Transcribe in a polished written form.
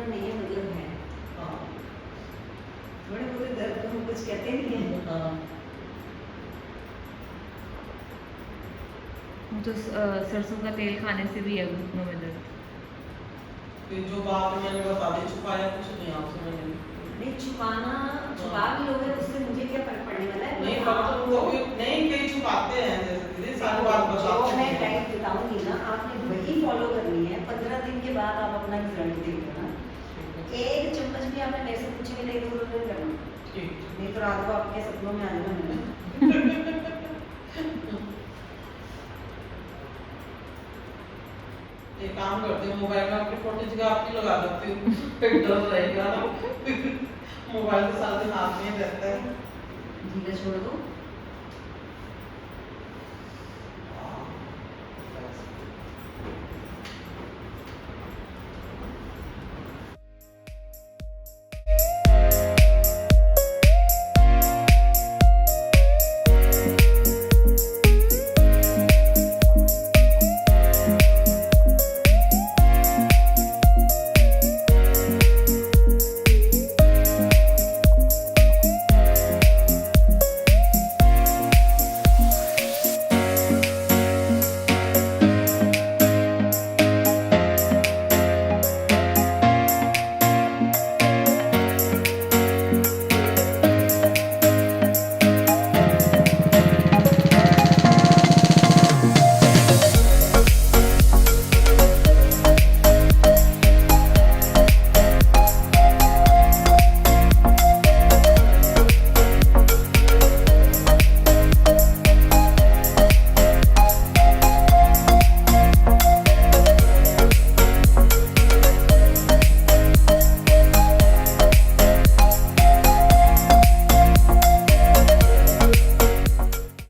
मतलब नहीं है, मतलब है। हाँ थोड़े बहुत दर्द को हम कुछ कहते नहीं है। हाँ तो सरसों का तेल खाने से भी है घुटनों में दर्द। फिर जो बात मैंने बता दी, छुपाया कुछ नहीं आपसे मैंने। नहीं छुपाना, छुपा भी लोगे तो उससे मुझे क्या फर्क पड़ने वाला है। नहीं फर्क तो नहीं, कई छुपाते हैं जैसे दीदी सारी बात जो बताते मैं हैं। डाइट बताऊंगी ना, आपने वही फॉलो करनी है। 15 दिन के बाद आप अपना रिजल्ट देखो ना। एक चम्मच भी आपने मेरे से पूछे नहीं, तो नहीं करना, ठीक नहीं तो रात को आपके सपनों में आ जाना। एक काम करती हूँ, मोबाइल में अपनी फोटो जगह आपकी लगा देती हूँ, फिर डर रहेगा ना। मोबाइल तो सारा दिन हाथ में ही रहता है। धीरे छोड़ दो।